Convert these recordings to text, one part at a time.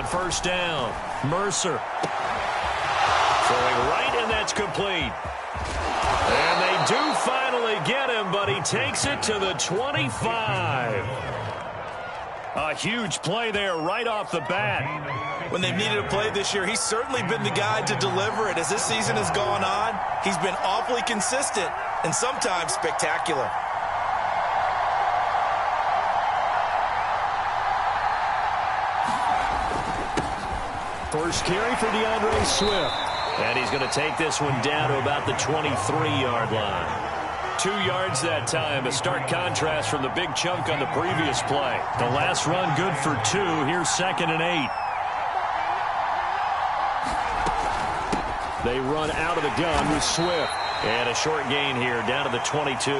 first down. Mercer throwing right, and that's complete. And they do finally get him, but he takes it to the 25. A huge play there right off the bat. When they've needed a play this year, he's certainly been the guy to deliver it. As this season has gone on, he's been awfully consistent and sometimes spectacular. First carry for DeAndre Swift. And he's going to take this one down to about the 23-yard line. 2 yards that time, a stark contrast from the big chunk on the previous play. The last run good for 2. Here's 2nd and 8. They run out of the gun with Swift. And a short gain here down to the 22.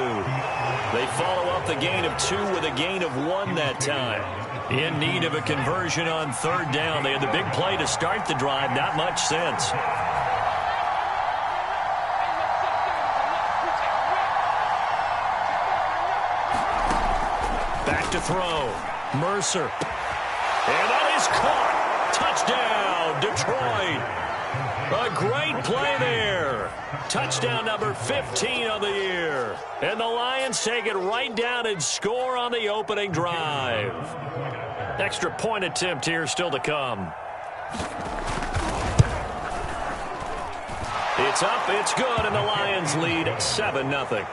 They follow up the gain of 2 with a gain of 1 that time. In need of a conversion on 3rd down. They had the big play to start the drive. Not much sense. Back to throw. Mercer. And that is caught. Touchdown, Detroit. A great play there. Touchdown number 15 of the year. And the Lions take it right down and score on the opening drive. Extra point attempt here still to come. It's up, it's good, and the Lions lead 7-0.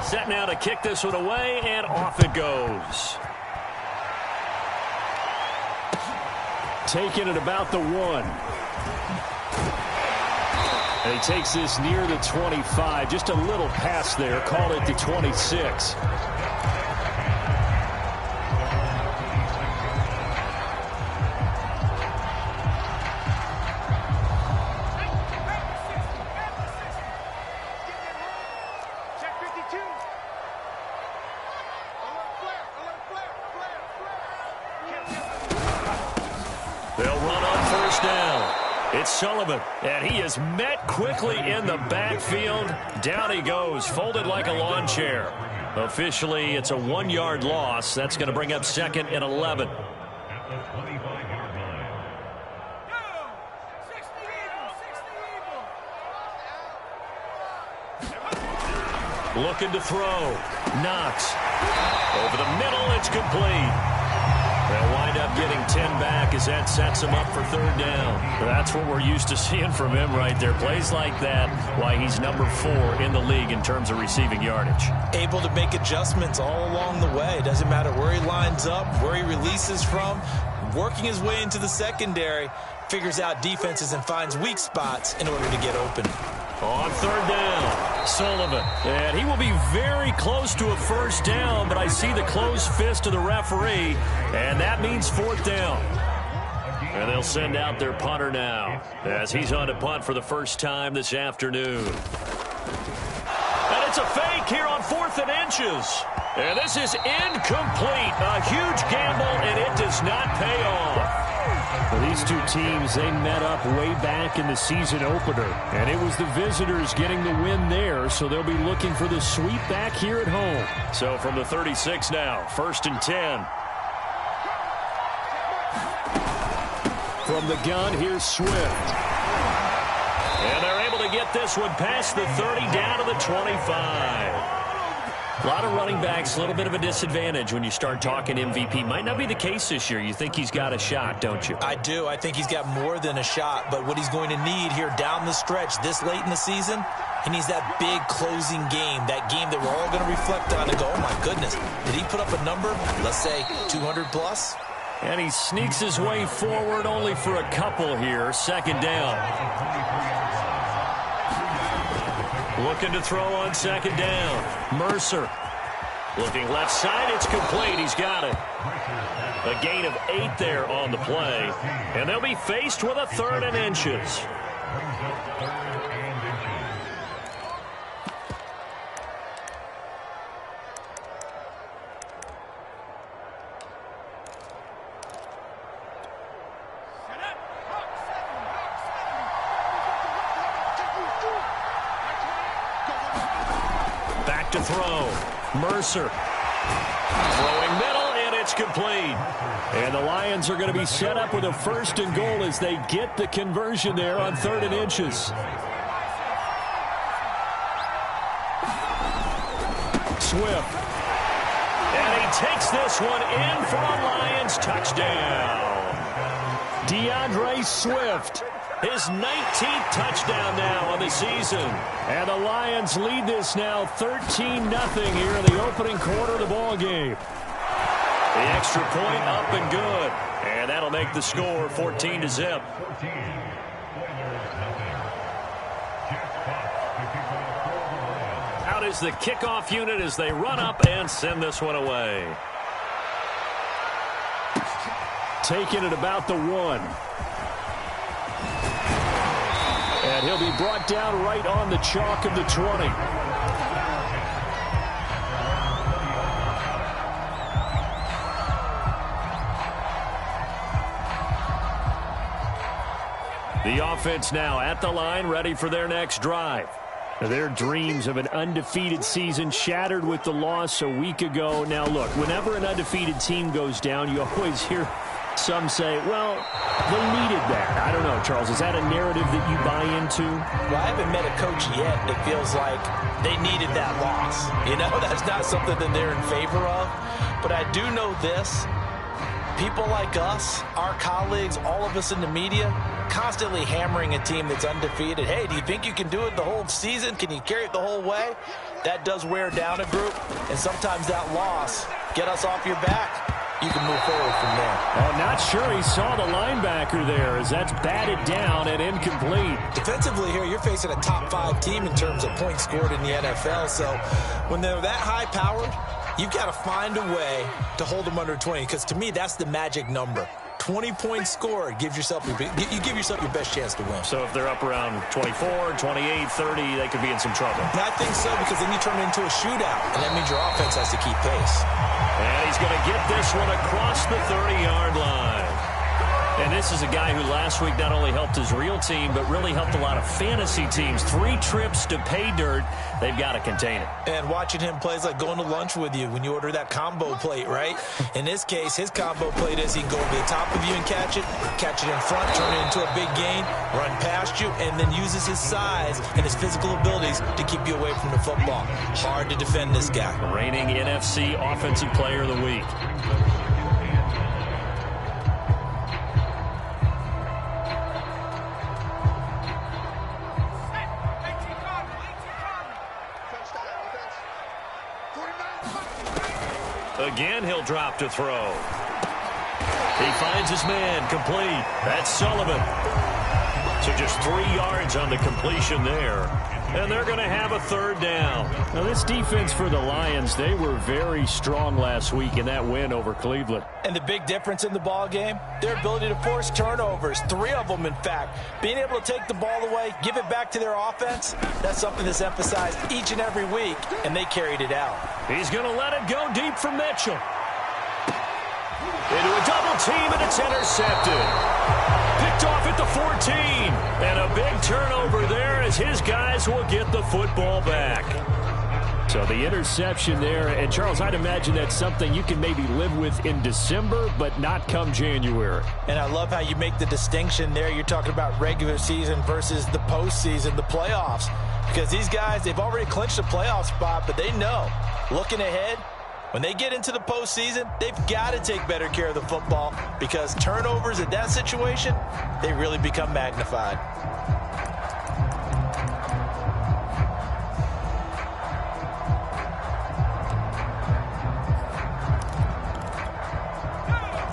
Set now to kick this one away, and off it goes. Taken at about the 1. And he takes this near the 25. Just a little pass there. Called it the 26. Sullivan, and he is met quickly in the backfield. Down he goes, folded like a lawn chair. Officially, it's a 1-yard loss. That's going to bring up 2nd and 11. Looking to throw. Knox. Over the middle, it's complete. They'll wind up getting 10 back as that sets him up for 3rd down. That's what we're used to seeing from him right there. Plays like that, why he's number 4 in the league in terms of receiving yardage. Able to make adjustments all along the way. Doesn't matter where he lines up, where he releases from. Working his way into the secondary, figures out defenses and finds weak spots in order to get open. On 3rd down, Sullivan. And he will be very close to a 1st down, but I see the closed fist of the referee, and that means 4th down. And they'll send out their punter now as he's on to punt for the first time this afternoon. And it's a fake here on 4th and inches. And this is incomplete. A huge gamble, and it does not pay off. Well, these two teams, they met up way back in the season opener, and it was the visitors getting the win there, so they'll be looking for the sweep back here at home. So from the 36 now, 1st and 10. From the gun, here's Swift. And they're able to get this one past the 30 down to the 25. A lot of running backs, a little bit of a disadvantage when you start talking MVP. Might not be the case this year. You think he's got a shot, don't you? I do. I think he's got more than a shot. But what he's going to need here down the stretch this late in the season, he needs that big closing game, that game that we're all going to reflect on and go, oh, my goodness, did he put up a number, let's say 200 plus? And he sneaks his way forward only for a couple here. 2nd down. Looking to throw on 2nd down. Mercer. Looking left side. It's complete. He's got it. A gain of 8 there on the play. And they'll be faced with a 3rd and inches. back to throw. Mercer. Throwing middle, and it's complete. And the Lions are going to be set up with a 1st and goal as they get the conversion there on 3rd and inches. Swift. And he takes this one in for a Lions touchdown. DeAndre Swift, his 19th touchdown now on the season. And the Lions lead this now 13-0 here in the opening quarter of the ball game. The extra point up and good. And that'll make the score 14-0. Out is the kickoff unit as they run up and send this one away. Taking it about the 1. And he'll be brought down right on the chalk of the 20. The offense now at the line, ready for their next drive. Their dreams of an undefeated season shattered with the loss a week ago. Now, look, whenever an undefeated team goes down, you always hear some say, well, they needed that. I don't know, Charles. Is that a narrative that you buy into? Well, I haven't met a coach yet that feels like they needed that loss. You know, that's not something that they're in favor of. But I do know this. People like us, our colleagues, all of us in the media, constantly hammering a team that's undefeated. Hey, do you think you can do it the whole season? Can you carry it the whole way? That does wear down a group, and sometimes that loss get us off your back. You can move forward from there. I'm not sure he saw the linebacker there as that's batted down and incomplete. Defensively here, you're facing a top-5 team in terms of points scored in the NFL, so when they're that high-powered, you've got to find a way to hold them under 20, because to me, that's the magic number. 20 points scored gives yourself you give yourself your best chance to win. So if they're up around 24, 28, 30, they could be in some trouble. And I think so, because then you turn it into a shootout, and that means your offense has to keep pace. And he's going to get this one across the 30-yard line. And this is a guy who last week not only helped his real team, but really helped a lot of fantasy teams. 3 trips to pay dirt. They've got to contain it. And watching him play is like going to lunch with you when you order that combo plate, right? In this case, his combo plate is he can go over the top of you and catch it in front, turn it into a big gain, run past you, and then uses his size and his physical abilities to keep you away from the football. Hard to defend this guy. Reigning NFC Offensive Player of the Week. Again, he'll drop to throw. He finds his man, complete. That's Sullivan. So just 3 yards on the completion there. And they're going to have a 3rd down. Now, this defense for the Lions, they were very strong last week in that win over Cleveland. And the big difference in the ball game, their ability to force turnovers, 3 of them, in fact. Being able to take the ball away, give it back to their offense, that's something that's emphasized each and every week, and they carried it out. He's going to let it go deep for Mitchell. Into a double team, and it's intercepted. Picked off at the 14. And a big turnover there as his guys will get the football back. So the interception there. And, Charles, I'd imagine that's something you can maybe live with in December, but not come January. And I love how you make the distinction there. You're talking about regular season versus the postseason, the playoffs. Because these guys, they've already clinched a playoff spot, but they know, looking ahead, when they get into the postseason, they've got to take better care of the football because turnovers in that situation, they really become magnified.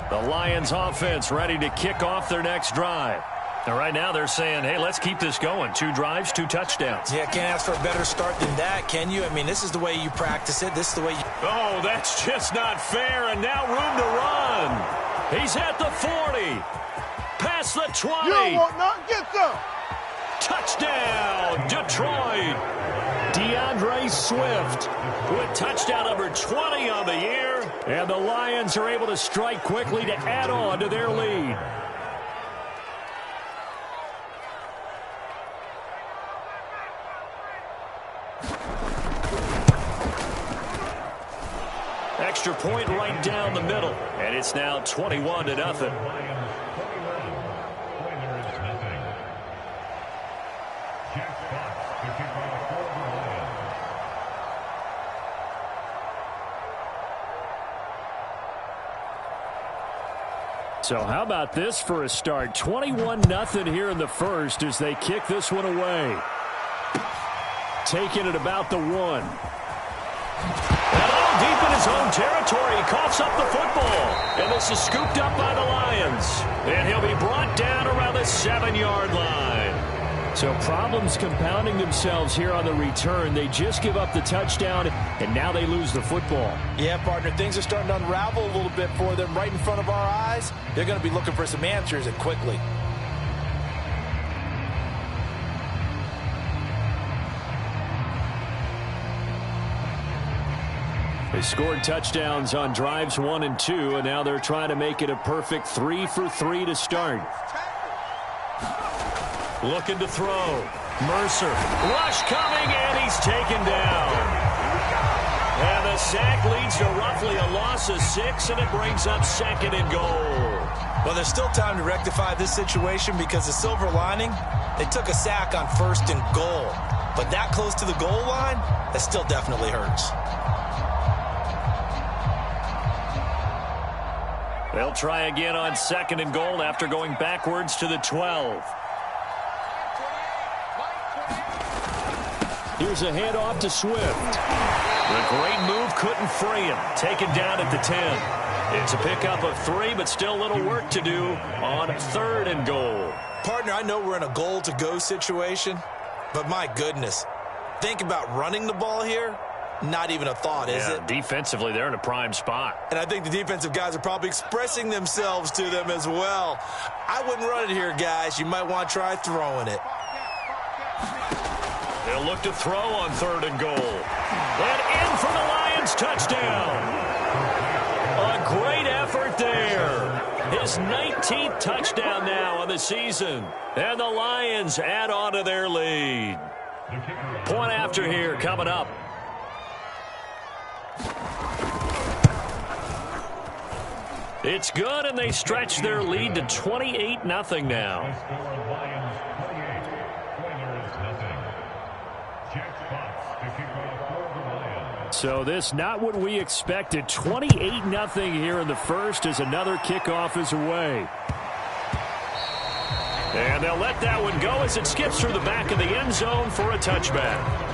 The Lions offense ready to kick off their next drive. And right now they're saying, hey, let's keep this going. 2 drives, 2 touchdowns. Yeah, can't ask for a better start than that, can you? I mean, this is the way you practice it. This is the way you... Oh, that's just not fair. And now room to run. He's at the 40. Past the 20. You won't not get them. Touchdown, Detroit. DeAndre Swift with touchdown number 20 on the year. And the Lions are able to strike quickly to add on to their lead. extra point right down the middle. And it's now 21-0. So how about this for a start? 21-0 here in the first as they kick this one away. Taking it about the 1. And all deep in his own territory. He coughs up the football. And this is scooped up by the Lions. And he'll be brought down around the 7-yard line. So problems compounding themselves here on the return. They just give up the touchdown, and now they lose the football. Yeah, partner, things are starting to unravel a little bit for them right in front of our eyes. They're going to be looking for some answers, and quickly. They scored touchdowns on drives 1 and 2, and now they're trying to make it a perfect 3 for 3 to start. Looking to throw. Mercer. Rush coming, and he's taken down. And the sack leads to roughly a loss of 6, and it brings up 2nd and goal. Well, there's still time to rectify this situation because the silver lining, they took a sack on 1st and goal. But that close to the goal line, that still definitely hurts. They'll try again on 2nd and goal after going backwards to the 12. Here's a handoff to Swift. The great move couldn't free him. Taken down at the 10. It's a pickup of 3, but still a little work to do on 3rd and goal. Partner, I know we're in a goal-to-go situation, but my goodness, think about running the ball here. Not even a thought, is it? Defensively, they're in a prime spot. And I think the defensive guys are probably expressing themselves to them as well. I wouldn't run it here, guys. You might want to try throwing it. They'll look to throw on 3rd and goal. And in for the Lions touchdown. A great effort there. His 19th touchdown now on the season. And the Lions add on to their lead. Point after here coming up. It's good, and they stretch their lead to 28-0 now. So this not what we expected. 28-0 here in the first as another kickoff is away. And they'll let that one go as it skips through the back of the end zone for a touchback.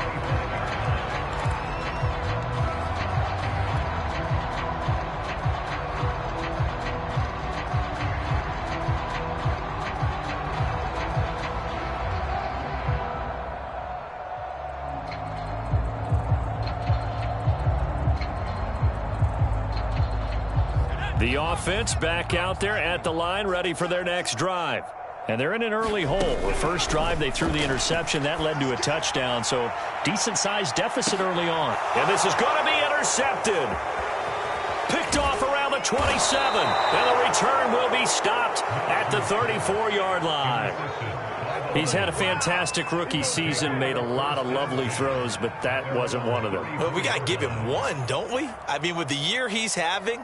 The offense back out there at the line, ready for their next drive. And they're in an early hole. The first drive, they threw the interception. That led to a touchdown, so decent-sized deficit early on. And this is going to be intercepted. Picked off around the 27. And the return will be stopped at the 34-yard line. He's had a fantastic rookie season, made a lot of lovely throws, but that wasn't one of them. Well, we got to give him one, don't we? I mean, with the year he's having,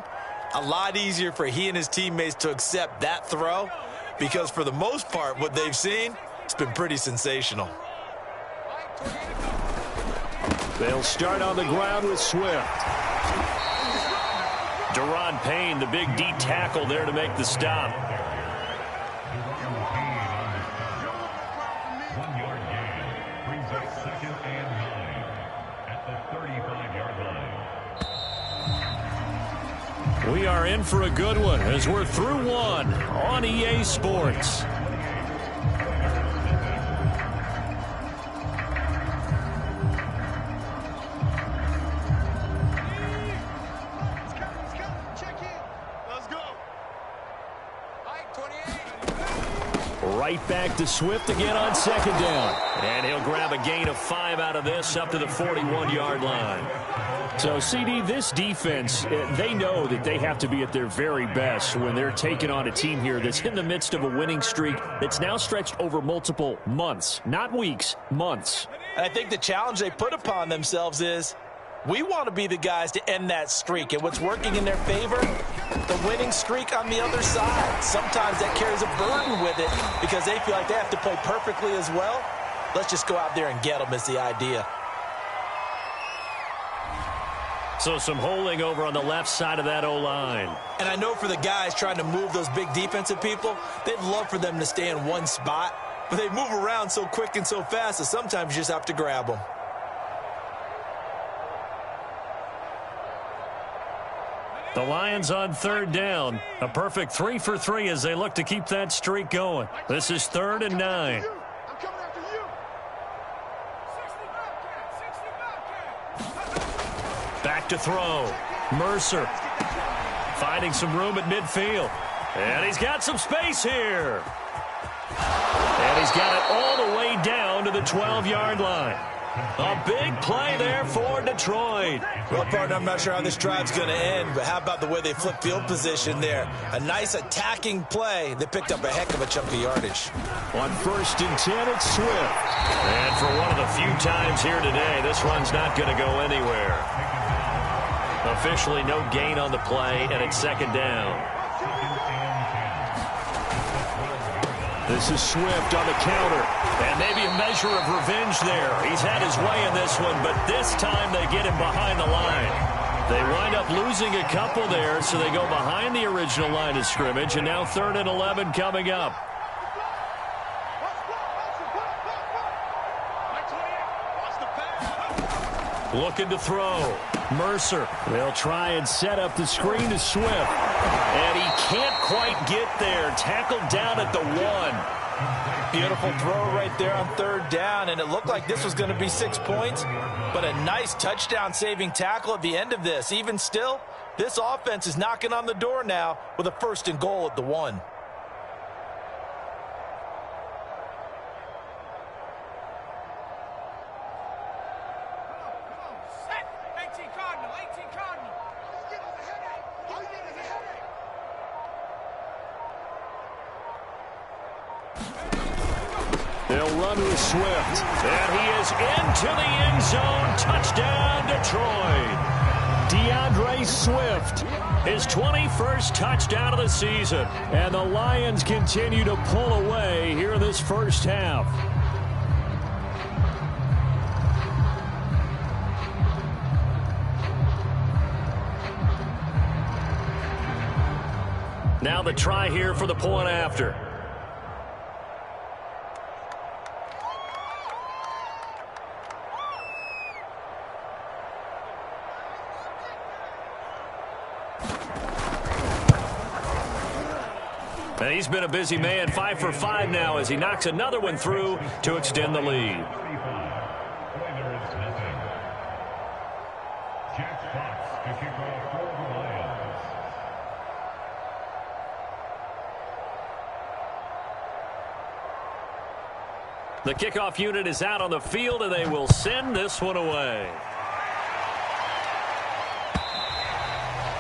a lot easier for he and his teammates to accept that throw because for the most part, what they've seen, it's been pretty sensational. They'll start on the ground with Swift. Deron Payne, the big D tackle there to make the stop. We are in for a good one as we're through one on EA Sports. Right back to Swift again on 2nd down. And he'll grab a gain of 5 out of this up to the 41-yard line. So, CD, this defense, they know that they have to be at their very best when they're taking on a team here that's in the midst of a winning streak that's now stretched over multiple months, not weeks, months. And I think the challenge they put upon themselves is We want to be the guys to end that streak. And what's working in their favor? The winning streak on the other side. Sometimes that carries a burden with it because they feel like they have to play perfectly as well. Let's just go out there and get them is the idea. So some holding over on the left side of that O-line. And I know for the guys trying to move those big defensive people, they'd love for them to stay in one spot. But they move around so quick and so fast that sometimes you just have to grab them. The Lions on third down. A perfect 3 for 3 as they look to keep that streak going. This is 3rd and 9. Back to throw. Mercer finding some room at midfield. And he's got some space here. And he's got it all the way down to the 12-yard line. A big play there for Detroit. Well, partner, I'm not sure how this drive's going to end, but how about the way they flip field position there? A nice attacking play. They picked up a heck of a chunk of yardage. On 1st and 10, it's Swift. And for one of the few times here today, this run's not going to go anywhere. Officially no gain on the play, and it's 2nd down. This is Swift on the counter. And maybe a measure of revenge there. He's had his way in this one, but this time they get him behind the line. They wind up losing a couple there, so they go behind the original line of scrimmage, and now 3rd and 11 coming up. Looking to throw. Mercer. They'll try and set up the screen to Swift. And he can't quite get there. Tackled down at the 1. Beautiful throw right there on 3rd down, and it looked like this was going to be 6 points, but a nice touchdown-saving tackle at the end of this. Even still, this offense is knocking on the door now with a 1st and goal at the 1. They'll run with Swift. And he is into the end zone. Touchdown, Detroit. DeAndre Swift, his 21st touchdown of the season. And the Lions continue to pull away here in this first half. Now the try here for the point after. And he's been a busy man, 5 for 5 now as he knocks another one through to extend the lead. The kickoff unit is out on the field, and they will send this one away.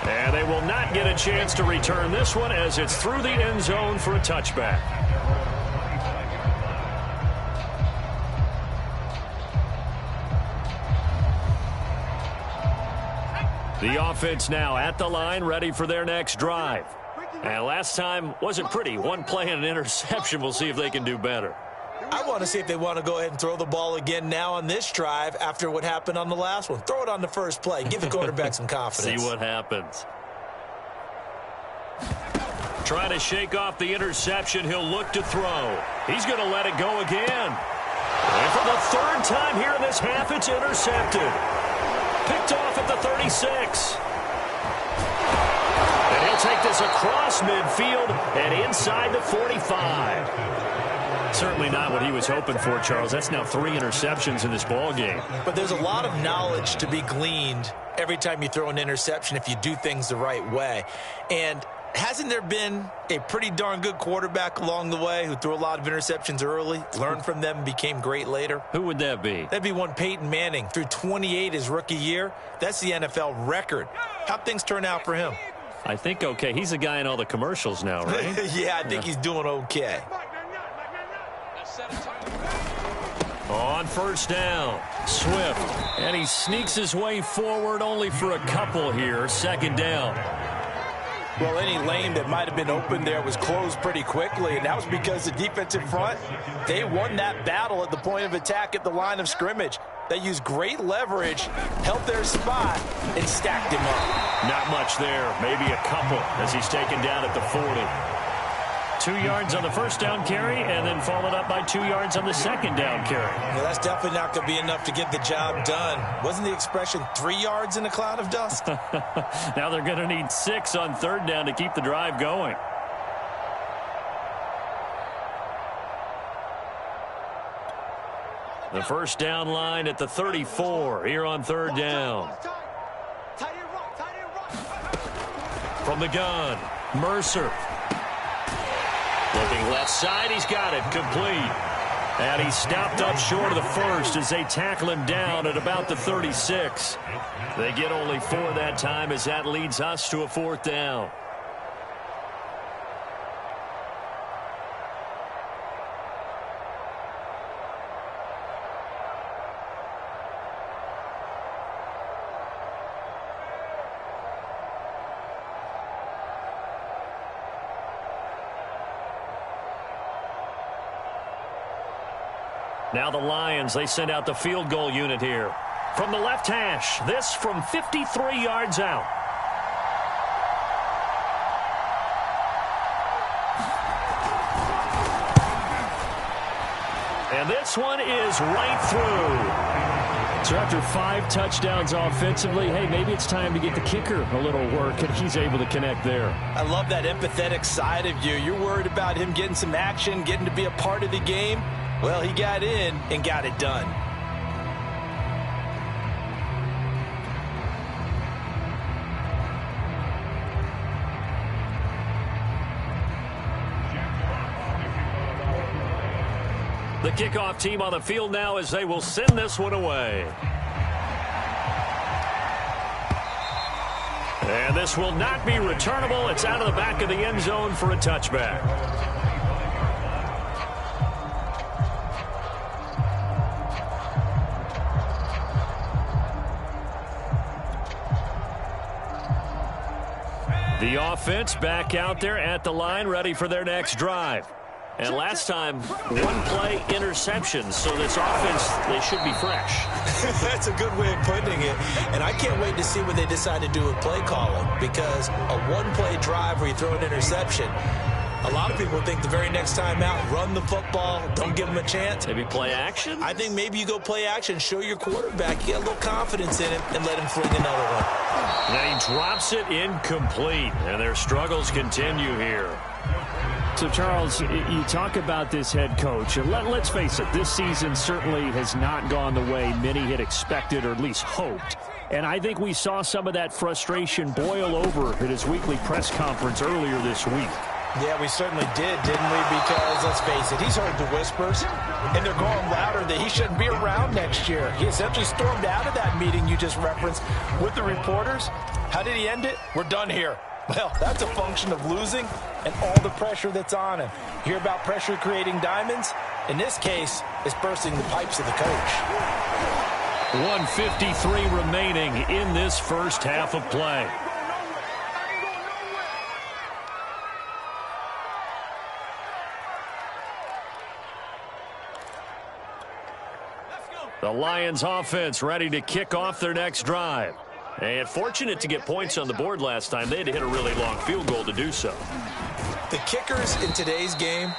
And they will not get a chance to return this one as it's through the end zone for a touchback. The offense now at the line, ready for their next drive. And last time wasn't pretty. One play and an interception. We'll see if they can do better. I want to see if they want to go ahead and throw the ball again now on this drive after what happened on the last one. Throw it on the first play. Give the quarterback some confidence. See what happens. Trying to shake off the interception. He'll look to throw. He's going to let it go again. And for the 3rd time here in this half, it's intercepted. Picked off at the 36. And he'll take this across midfield and inside the 45. Certainly not what he was hoping for, Charles. That's now 3 interceptions in this ball game. But there's a lot of knowledge to be gleaned every time you throw an interception if you do things the right way. And hasn't there been a pretty darn good quarterback along the way who threw a lot of interceptions early, learned from them, and became great later? Who would that be? That'd be one Peyton Manning. Threw 28 his rookie year. That's the NFL record. How'd things turn out for him? I think okay. He's the guy in all the commercials now, right? Yeah, I think he's doing okay. On first down, Swift. And he sneaks his way forward only for a couple here. Second down. Well, any lane that might have been open there was closed pretty quickly, and that was because the defensive front, they won that battle at the point of attack at the line of scrimmage. They used great leverage, held their spot, and stacked him up. Not much there, maybe a couple as he's taken down at the 40. 2 yards on the first down carry, and then followed up by 2 yards on the second down carry. Well, that's definitely not going to be enough to get the job done. Wasn't the expression 3 yards in a cloud of dust? Now they're going to need 6 on third down to keep the drive going. The first down line at the 34 here on third down. From the gun, Mercer. Looking left side, he's got it, complete. And he stopped up short of the first as they tackle him down at about the 36. They get only 4 that time as that leads us to a fourth down. Now the Lions, they send out the field goal unit here. From the left hash, this from 53 yards out. And this one is right through. So after 5 touchdowns offensively, hey, maybe it's time to get the kicker a little work, and he's able to connect there. I love that empathetic side of you. You're worried about him getting some action, getting to be a part of the game. Well, he got in and got it done. The kickoff team on the field now as they will send this one away. And this will not be returnable. It's out of the back of the end zone for a touchback. The offense back out there at the line, ready for their next drive. And last time, one play interception, so this offense, they should be fresh. That's a good way of putting it. And I can't wait to see what they decide to do with play calling, because a one-play drive where you throw an interception, a lot of people think the very next time out, run the football, don't give them a chance. Maybe play action? I think maybe you go play action, show your quarterback, get a little confidence in him, and let him fling another one. And he drops it incomplete, and their struggles continue here. So, Charles, you talk about this head coach. Let's face it, this season certainly has not gone the way many had expected or at least hoped. And I think we saw some of that frustration boil over at his weekly press conference earlier this week. Yeah, we certainly did, didn't we? Because, let's face it, he's heard the whispers, and they're going louder that he shouldn't be around next year. He essentially stormed out of that meeting you just referenced with the reporters. How did he end it? We're done here. Well, that's a function of losing and all the pressure that's on him. You hear about pressure creating diamonds? In this case, it's bursting the pipes of the coach. 1:53 remaining in this first half of play. The Lions offense ready to kick off their next drive. And fortunate to get points on the board last time. They had to hit a really long field goal to do so. The kickers in today's game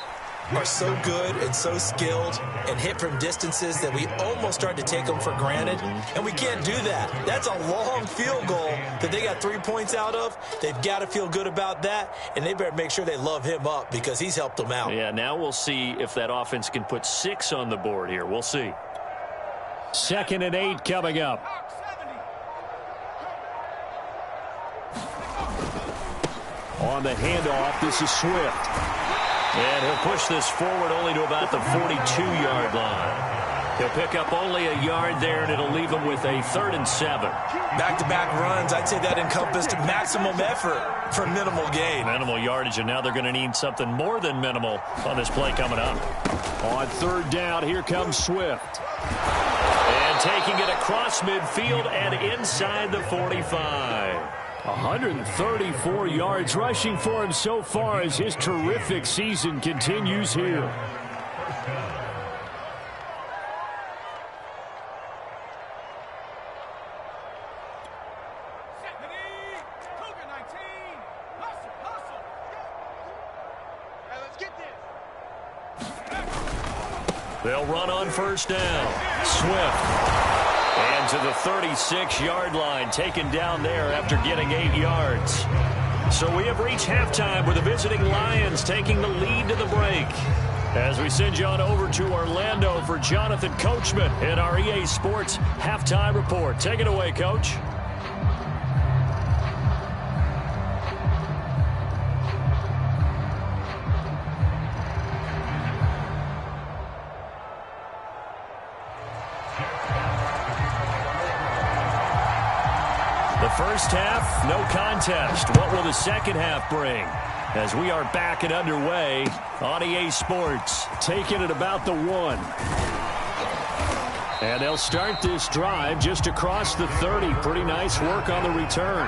are so good and so skilled and hit from distances that we almost start to take them for granted. And we can't do that. That's a long field goal that they got 3 points out of. They've got to feel good about that, and they better make sure they love him up because he's helped them out. Yeah, now we'll see if that offense can put 6 on the board here. We'll see. 2nd and 8 coming up. On the handoff, this is Swift. And he'll push this forward only to about the 42-yard line. He'll pick up only a yard there, and it'll leave him with a 3rd and 7. Back-to-back runs, I'd say that encompassed maximum effort for minimal gain. Minimal yardage, and now they're going to need something more than minimal on this play coming up. On 3rd down, here comes Swift. And taking it across midfield and inside the 45. 134 yards rushing for him so far as his terrific season continues here. They'll run on 1st down. Swift. And to the 36-yard line, taken down there after getting 8 yards. So we have reached halftime with the visiting Lions taking the lead to the break. As we send you on over to Orlando for Jonathan Coachman in our EA Sports Halftime Report. Take it away, Coach. First half, no contest. What will the second half bring? As we are back and underway on EA Sports. Taking it about the 1. And they'll start this drive just across the 30. Pretty nice work on the return.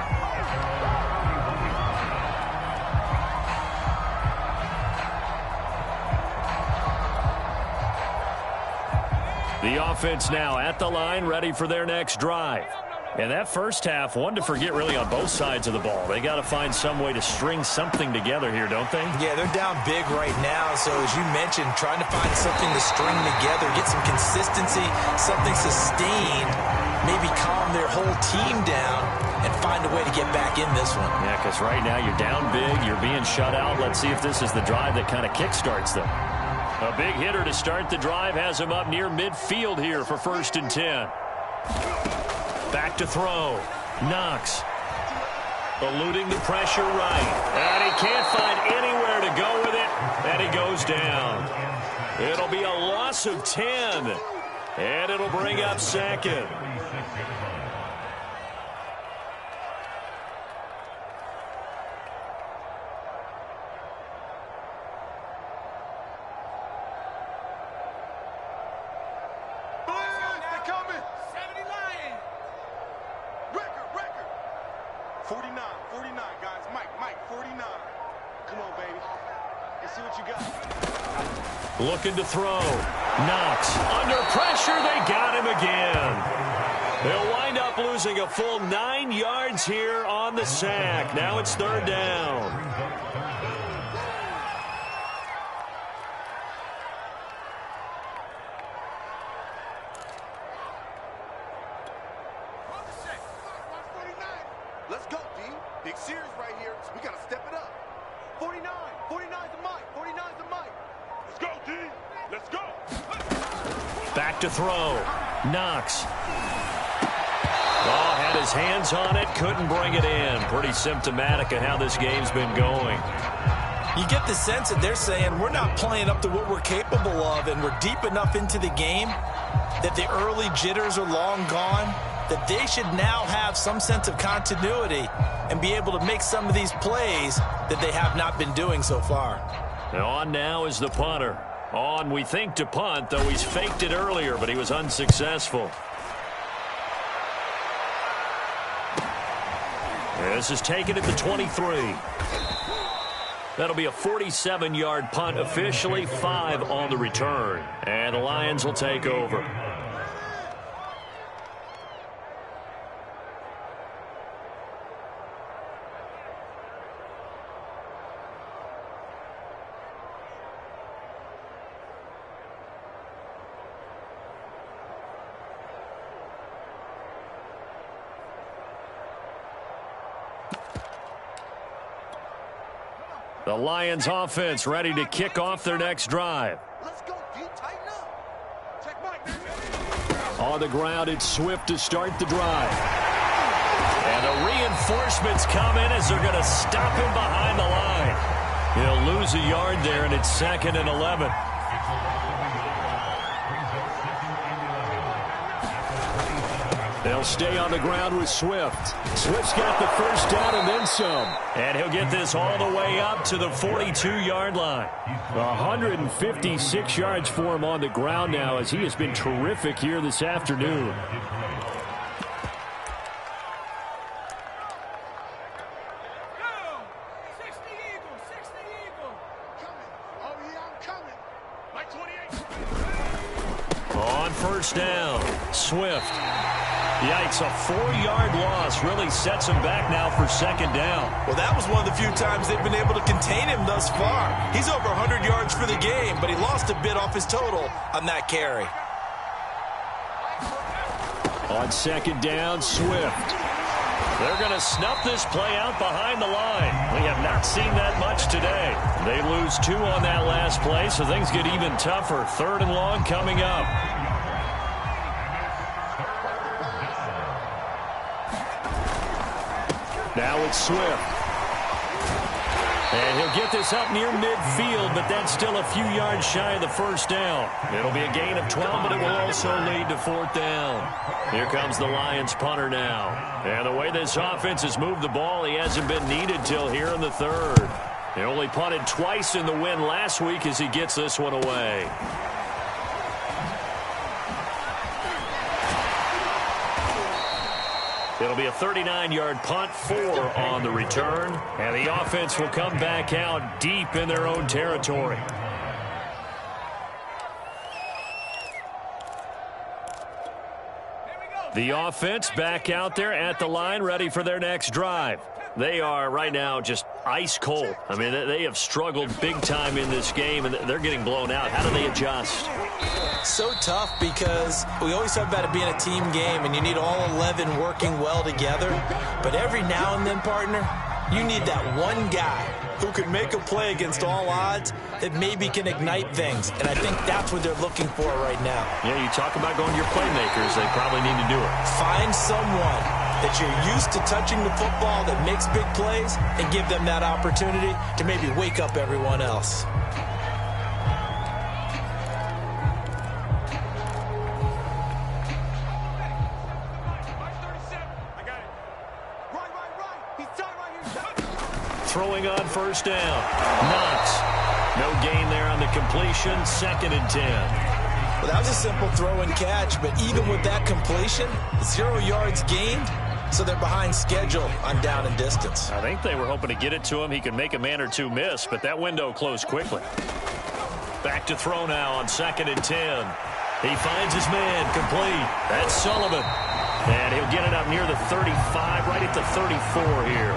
The offense now at the line, ready for their next drive. And that first half, one to forget really on both sides of the ball. They got to find some way to string something together here, don't they? Yeah, they're down big right now. So as you mentioned, trying to find something to string together, get some consistency, something sustained, maybe calm their whole team down and find a way to get back in this one. Yeah, because right now you're down big, you're being shut out. Let's see if this is the drive that kind of kickstarts them. A big hitter to start the drive has him up near midfield here for 1st and 10. Back to throw. Knox. Eluding the pressure right. And he can't find anywhere to go with it. And he goes down. It'll be a loss of 10. And it'll bring up 2nd. Looking to throw. Knox under pressure. They got him again. They'll wind up losing a full 9 yards here on the sack. Now it's 3rd down. Let's go, D. Big series right here, so we got to step it up. 49. 49's the mic. 49's the mic. Let's go, D. Let's go. Back to throw. Knox. Oh, had his hands on it. Couldn't bring it in. Pretty symptomatic of how this game's been going. You get the sense that they're saying we're not playing up to what we're capable of, and we're deep enough into the game that the early jitters are long gone, that they should now have some sense of continuity and be able to make some of these plays that they have not been doing so far. On now is the punter. On, we think, to punt, though he's faked it earlier, but he was unsuccessful. This is taken at the 23. That'll be a 47-yard punt, officially 5 on the return. And the Lions will take over. The Lions offense ready to kick off their next drive. Let's go, D. Tighten up. Check Mike. On the ground, it's Swift to start the drive. And the reinforcements come in as they're going to stop him behind the line. He'll lose a yard there, and it's 2nd and 11. They'll stay on the ground with Swift. Swift's got the first down and then some. And he'll get this all the way up to the 42-yard line. 156 yards for him on the ground now, as he has been terrific here this afternoon. On first down, Swift. Yikes, a 4-yard loss really sets him back now for second down. Well, that was one of the few times they've been able to contain him thus far. He's over 100 yards for the game, but he lost a bit off his total on that carry. On second down, Swift. They're going to snuff this play out behind the line. We have not seen that much today. They lose 2 on that last play, so things get even tougher. 3rd and long coming up. Now it's Swift. And he'll get this up near midfield, but that's still a few yards shy of the first down. It'll be a gain of 12, but it will also lead to 4th down. Here comes the Lions punter now. And the way this offense has moved the ball, he hasn't been needed till here in the 3rd. He only punted twice in the win last week as he gets this one away. It'll be a 39-yard punt, 4 on the return. And the offense will come back out deep in their own territory. The offense back out there at the line, ready for their next drive. They are right now just ice cold. I mean, they have struggled big time in this game, and they're getting blown out. How do they adjust? So tough because we always talk about it being a team game, and you need all 11 working well together. But every now and then, partner, you need that one guy who could make a play against all odds that maybe can ignite things. And I think that's what they're looking for right now. Yeah, you talk about going to your playmakers. They probably need to do it. Find someone that you're used to touching the football that makes big plays and give them that opportunity to maybe wake up everyone else. Throwing on first down. Knox. No gain there on the completion. 2nd and 10. Well, that was a simple throw and catch, but even with that completion, 0 yards gained, so they're behind schedule on down and distance. I think they were hoping to get it to him. He could make a man or two miss, but that window closed quickly. Back to throw now on 2nd and 10. He finds his man complete. That's Sullivan. And he'll get it up near the 35, right at the 34 here.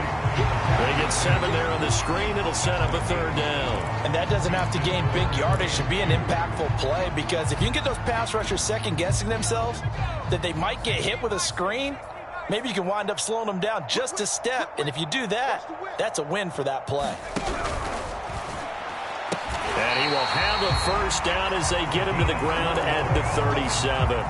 They get 7 there on the screen. It'll set up a 3rd down. And that doesn't have to gain big yardage to be an impactful play, because if you can get those pass rushers second-guessing themselves that they might get hit with a screen, maybe you can wind up slowing them down just a step. And if you do that, that's a win for that play. And he will have a first down as they get him to the ground at the 37.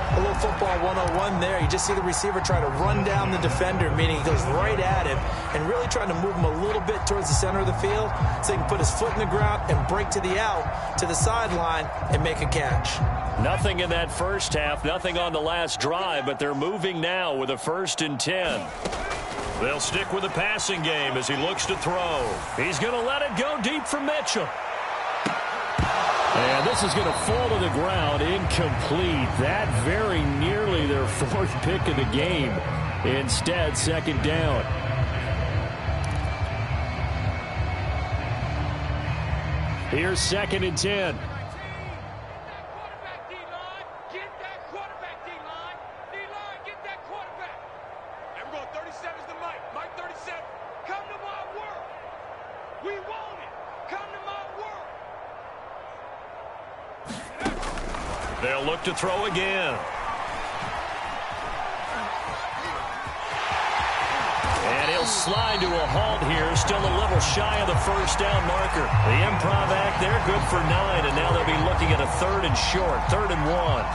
A little football 101 there. You just see the receiver try to run down the defender, meaning he goes right at him and really trying to move him a little bit towards the center of the field so he can put his foot in the ground and break to the out, to the sideline, and make a catch. Nothing in that first half, nothing on the last drive, but they're moving now with a 1st and 10. They'll stick with the passing game as he looks to throw. He's going to let it go deep for Mitchell. And this is going to fall to the ground, incomplete. That very nearly their 4th pick of the game. Instead, 2nd down. Here's 2nd and 10. They'll look to throw again. And he'll slide to a halt here, still a little shy of the first down marker. The improv act there, good for 9, and now they'll be looking at a 3rd and short, 3rd and 1.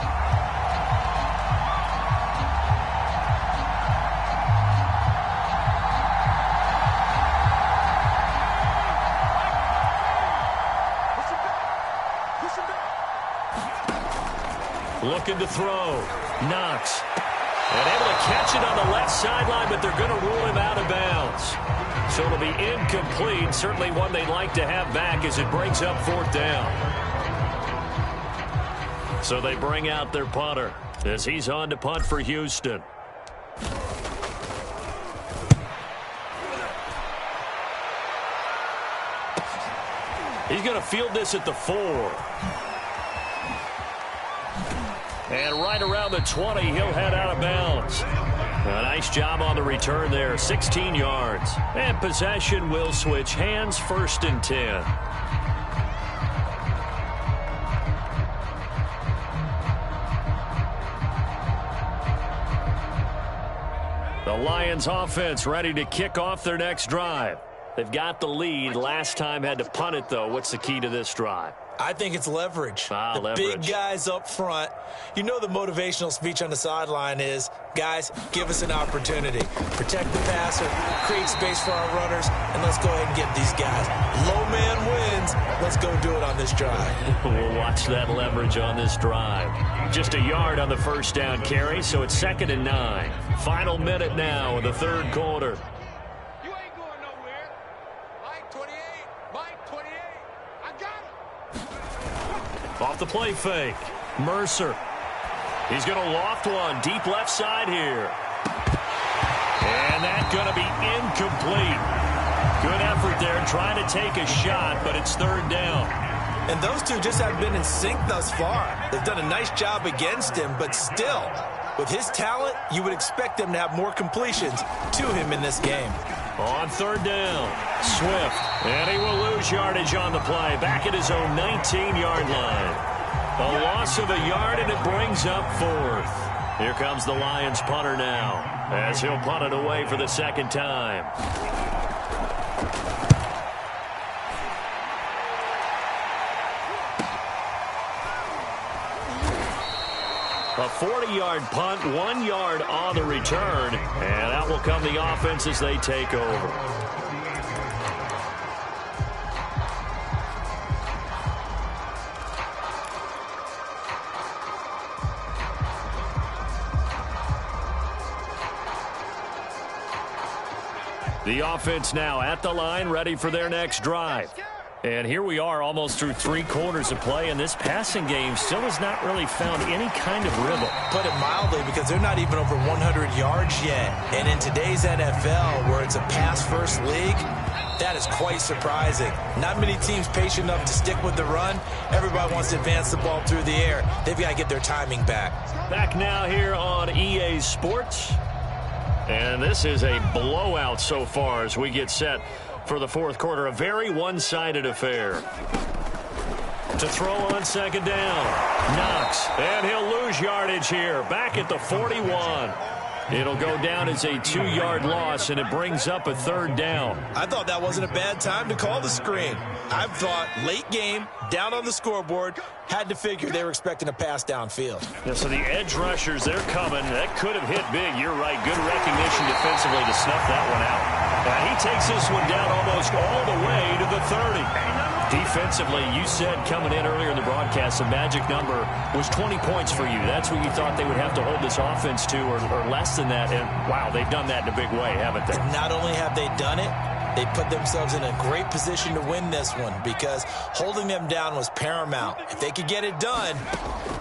Looking to throw. Knox. And able to catch it on the left sideline, but they're going to rule him out of bounds. So it'll be incomplete. Certainly one they'd like to have back as it brings up 4th down. So they bring out their punter as he's on to punt for Houston. He's going to field this at the 4. And right around the 20, he'll head out of bounds. A nice job on the return there, 16 yards. And possession will switch hands, 1st and 10. The Lions offense ready to kick off their next drive. They've got the lead. Last time had to punt it, though. What's the key to this drive? I think it's leverage. The big guys up front. You know the motivational speech on the sideline is, guys, give us an opportunity. Protect the passer, create space for our runners, and let's go ahead and get these guys. Low man wins. Let's go do it on this drive. We'll watch that leverage on this drive. Just a yard on the 1st down carry, so it's 2nd and 9. Final minute now in the 3rd quarter. Off the play fake. Mercer. He's going to loft one deep left side here. And that's going to be incomplete. Good effort there trying to take a shot, but it's 3rd down. And those two just have been in sync thus far. They've done a nice job against him, but still, with his talent, you would expect them to have more completions to him in this game. On 3rd down, Swift. And he will lose yardage on the play. Back at his own 19-yard line. A loss of a yard, and it brings up 4th. Here comes the Lions punter now, as he'll punt it away for the 2nd time. A 40-yard punt, 1 yard on the return, and out will come the offense as they take over. The offense now at the line, ready for their next drive. And here we are almost through 3 quarters of play, and this passing game still has not really found any kind of rhythm. Put it mildly, because they're not even over 100 yards yet. And in today's NFL, where it's a pass-first league, that is quite surprising. Not many teams patient enough to stick with the run. Everybody wants to advance the ball through the air. They've got to get their timing back. Back now here on EA Sports. And this is a blowout so far as we get set for the 4th quarter. A very one-sided affair. To throw on 2nd down. Knox. And he'll lose yardage here. Back at the 41. It'll go down as a 2-yard loss, and it brings up a 3rd down. I thought that wasn't a bad time to call the screen. I thought late game, down on the scoreboard, had to figure they were expecting a pass downfield. Yeah, so the edge rushers, they're coming. That could have hit big. You're right. Good recognition defensively to snuff that one out. And he takes this one down almost all the way to the 30. Defensively, you said coming in earlier in the broadcast, the magic number was 20 points for you. That's what you thought they would have to hold this offense to, or less than that. And, wow, they've done that in a big way, haven't they? Not only have they done it, they put themselves in a great position to win this one, because holding them down was paramount. If they could get it done,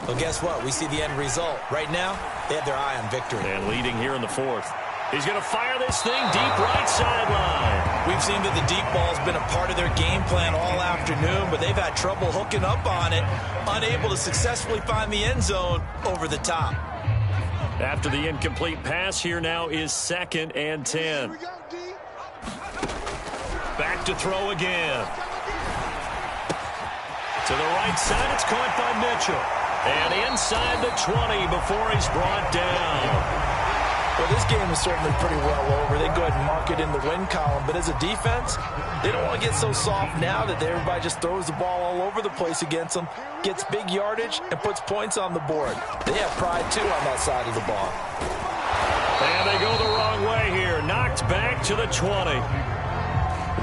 well, guess what? We see the end result. Right now, they have their eye on victory. And leading here in the 4th. He's going to fire this thing deep right sideline. We've seen that the deep ball's been a part of their game plan all afternoon, but they've had trouble hooking up on it, unable to successfully find the end zone over the top. After the incomplete pass, here now is 2nd and 10. Back to throw again. To the right side, it's caught by Mitchell. And inside the 20 before he's brought down. Well, this game is certainly pretty well over. They go ahead and mark it in the win column. But as a defense, they don't want to get so soft now that everybody just throws the ball all over the place against them, gets big yardage, and puts points on the board. They have pride, too, on that side of the ball. And they go the wrong way here. Knocked back to the 20.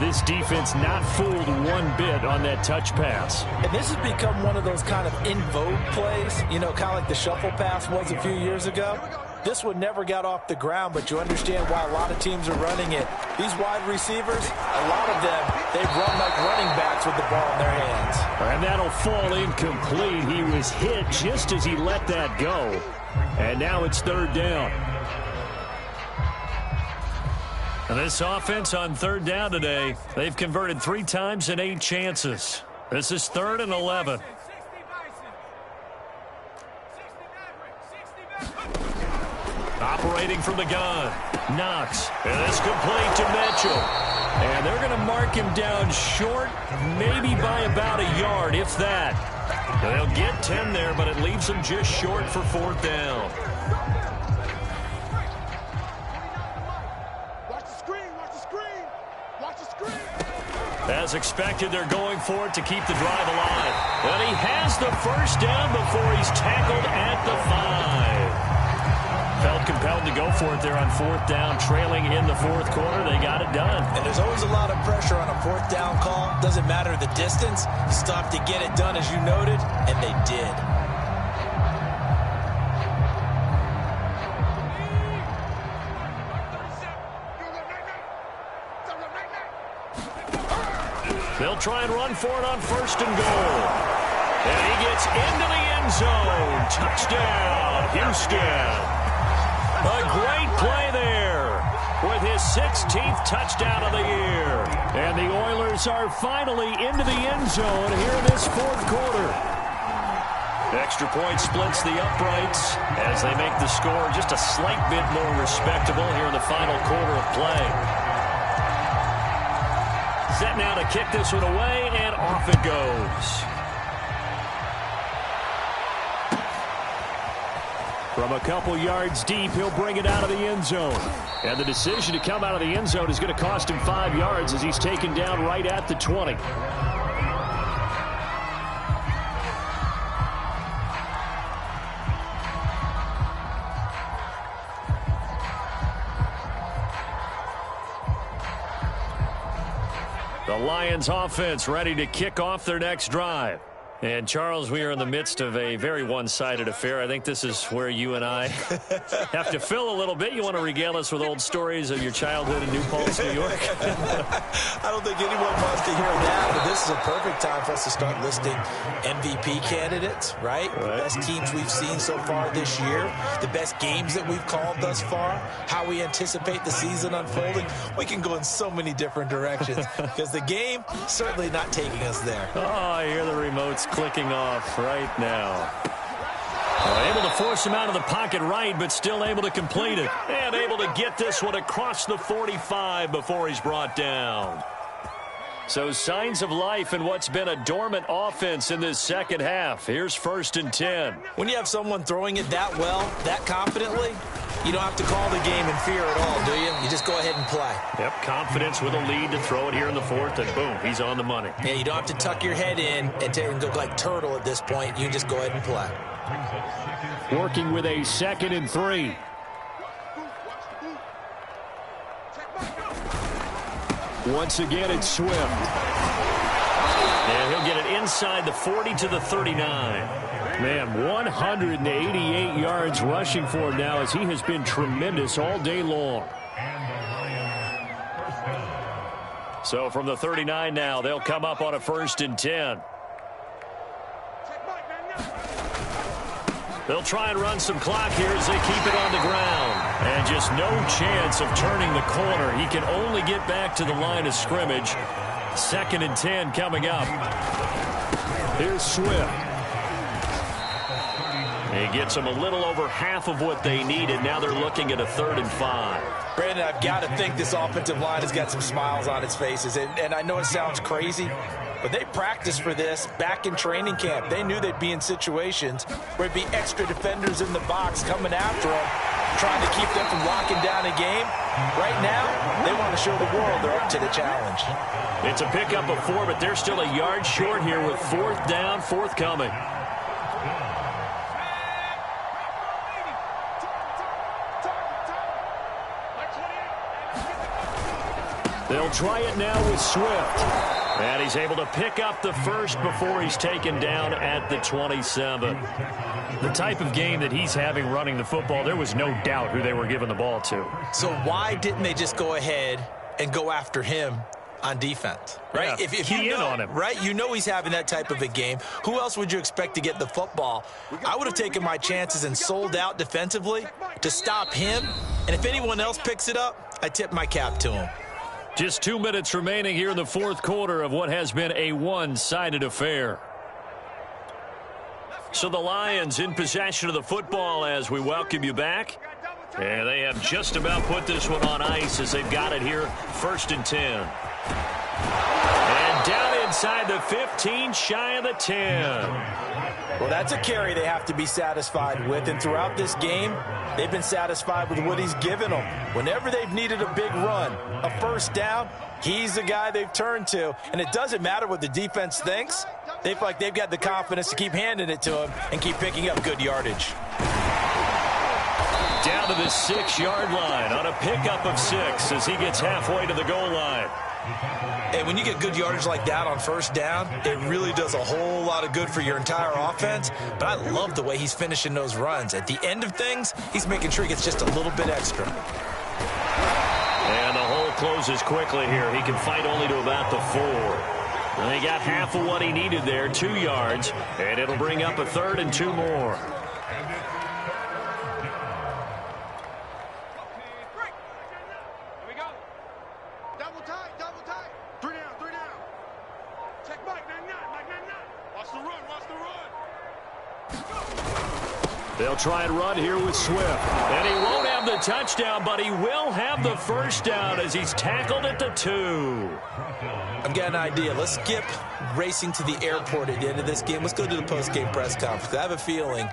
This defense not fooled one bit on that touch pass. And this has become one of those kind of in vogue plays, you know, kind of like the shuffle pass was a few years ago. This one never got off the ground, but you understand why a lot of teams are running it. These wide receivers, a lot of them, they've run like running backs with the ball in their hands. And that'll fall incomplete. He was hit just as he let that go. And now it's third down. And this offense on third down today, they've converted 3 times in 8 chances. This is 3rd and 11. Operating from the gun. Knox. And it's complete to Mitchell. And they're going to mark him down short, maybe by about a yard, if that. They'll get 10 there, but it leaves them just short for 4th down. Watch the screen, watch the screen, watch the screen. As expected, they're going for it to keep the drive alive. And he has the first down before he's tackled at the 5. Felt compelled to go for it there on 4th down, trailing in the 4th quarter. They got it done. And there's always a lot of pressure on a 4th down call. Doesn't matter the distance. You still have to get it done, as you noted, and they did. They'll try and run for it on 1st and goal. And he gets into the end zone. Touchdown, Houston. A great play there with his 16th touchdown of the year. And the Oilers are finally into the end zone here in this 4th quarter. Extra point splits the uprights as they make the score just a slight bit more respectable here in the final quarter of play. Set now to kick this one away, and off it goes. From a couple yards deep, he'll bring it out of the end zone. And the decision to come out of the end zone is going to cost him 5 yards as he's taken down right at the 20. The Lions offense ready to kick off their next drive. And, Charles, we are in the midst of a very one-sided affair. I think this is where you and I have to fill a little bit. You want to regale us with old stories of your childhood in New Paltz, New York? I don't think anyone wants to hear that, but this is a perfect time for us to start listing MVP candidates, right? The best teams we've seen so far this year, the best games that we've called thus far, how we anticipate the season unfolding. We can go in so many different directions because the game certainly not taking us there. Oh, I hear the remotes clicking off right now. Able to force him out of the pocket right, but still able to complete it. And able to get this one across the 45 before he's brought down. So signs of life in what's been a dormant offense in this second half. Here's 1st and 10. When you have someone throwing it that well, that confidently, you don't have to call the game in fear at all, do you? You just go ahead and play. Yep, confidence with a lead to throw it here in the 4th, and boom, he's on the money. Yeah, you don't have to tuck your head in and look like turtle at this point. You can just go ahead and play. Working with a 2nd and 3. Once again, it's Swift. And he'll get it inside the 40 to the 39. Man, 188 yards rushing for him now as he has been tremendous all day long. So from the 39 now, they'll come up on a 1st and 10. They'll try and run some clock here as they keep it on the ground. And just no chance of turning the corner. He can only get back to the line of scrimmage. 2nd and 10 coming up. Here's Swift. He gets them a little over half of what they needed. Now they're looking at a 3rd and 5. Brandon, I've got to think this offensive line has got some smiles on its faces. And I know it sounds crazy, but they practiced for this back in training camp. They knew they'd be in situations where there'd be extra defenders in the box coming after them, trying to keep them from locking down a game. Right now, they want to show the world they're up to the challenge. It's a pickup of 4, but they're still a yard short here with 4th down, forthcoming. They'll try it now with Swift. And he's able to pick up the first before he's taken down at the 27. The type of game that he's having running the football, there was no doubt who they were giving the ball to. So why didn't they just go ahead and go after him on defense, right? Yeah, if you know, on him. right? You know he's having that type of a game. Who else would you expect to get the football? I would have taken my chances and sold out defensively to stop him. And if anyone else picks it up, I tip my cap to him. Just 2 minutes remaining here in the fourth quarter of what has been a one-sided affair. So the Lions in possession of the football as we welcome you back. And they have just about put this one on ice as they've got it here, 1st and 10. And down inside the 15, shy of the 10. Well, that's a carry they have to be satisfied with. And throughout this game, they've been satisfied with what he's given them. Whenever they've needed a big run, a first down, he's the guy they've turned to. And it doesn't matter what the defense thinks. They feel like they've got the confidence to keep handing it to him and keep picking up good yardage. Down to the 6-yard line on a pickup of 6 as he gets halfway to the goal line. And when you get good yardage like that on first down, it really does a whole lot of good for your entire offense. But I love the way he's finishing those runs. At the end of things, he's making sure he gets just a little bit extra. And the hole closes quickly here. He can fight only to about the 4. And he got half of what he needed there, 2 yards. And it'll bring up a 3rd and 2 more. They'll try and run here with Swift. And he won't have the touchdown, but he will have the first down as he's tackled at the 2. I've got an idea. Let's skip racing to the airport at the end of this game. Let's go to the post-game press conference. I have a feeling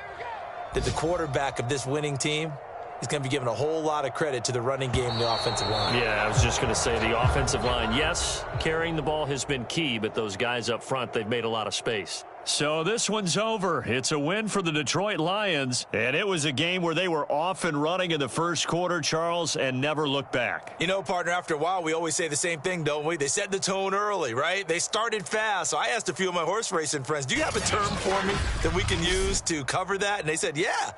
that the quarterback of this winning team is going to be given a whole lot of credit to the running game and the offensive line. Yeah, I was just going to say the offensive line. Yes, carrying the ball has been key, but those guys up front, they've made a lot of space. So this one's over. It's a win for the Detroit Lions, and it was a game where they were off and running in the first quarter, Charles, and never looked back. You know, partner, after a while, we always say the same thing, don't we? They set the tone early, right? They started fast. So I asked a few of my horse racing friends, do you have a term for me that we can use to cover that? And they said, yeah.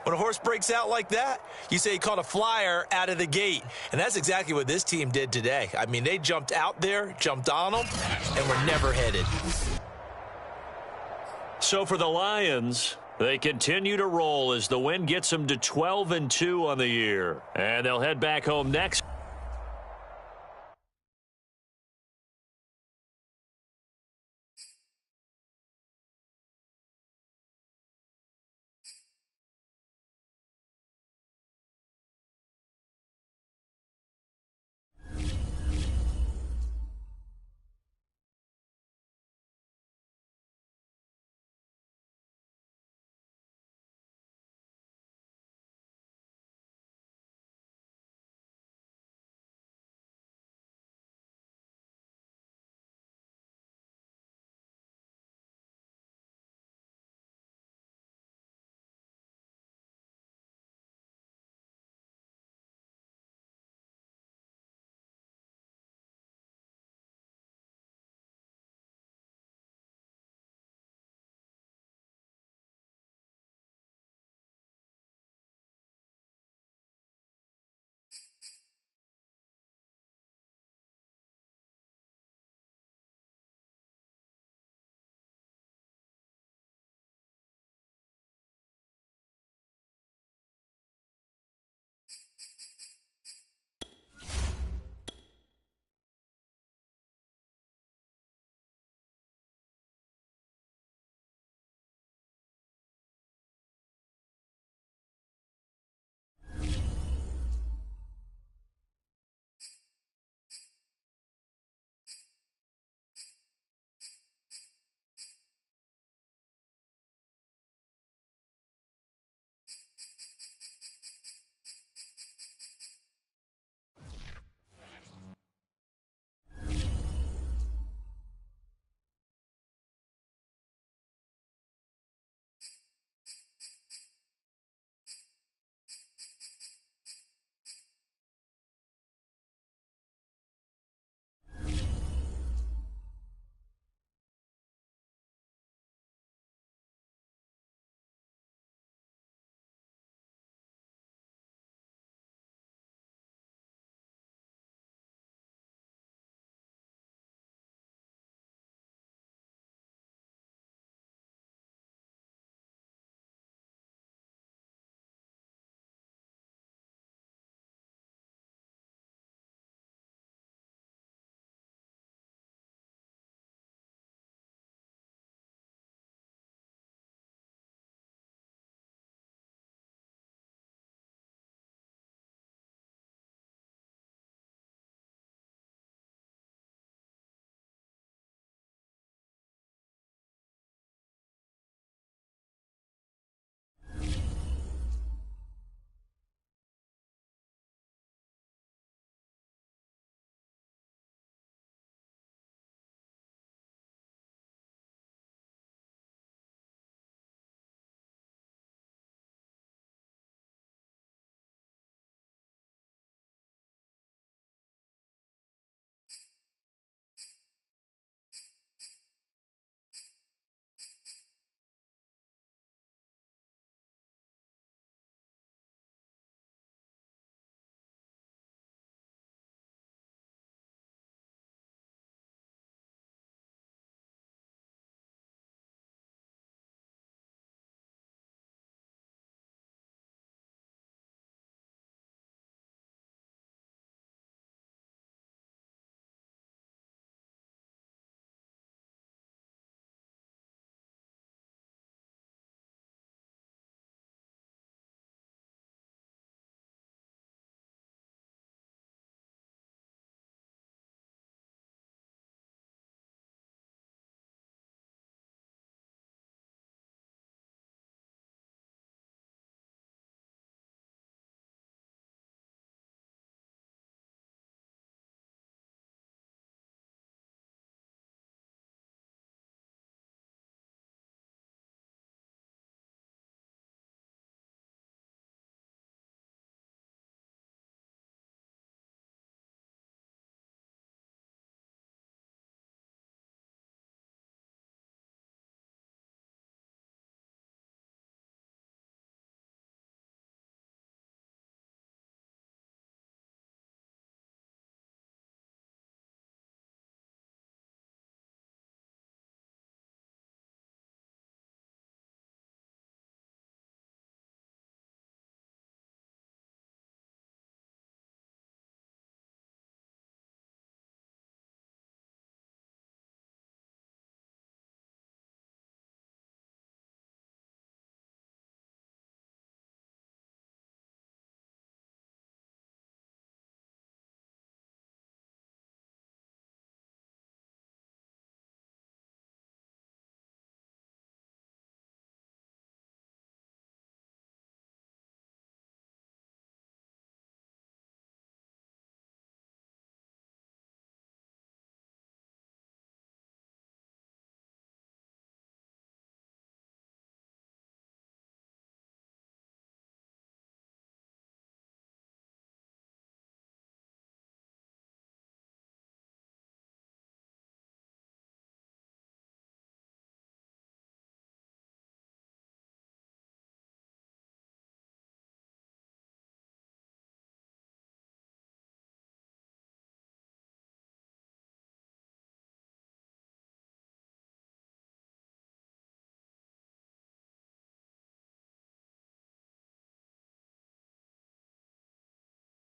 When a horse breaks out like that, you say he caught a flyer out of the gate. And that's exactly what this team did today. I mean, they jumped out there, jumped on them, and were never headed. So for the Lions, they continue to roll as the win gets them to 12-2 on the year. And they'll head back home next.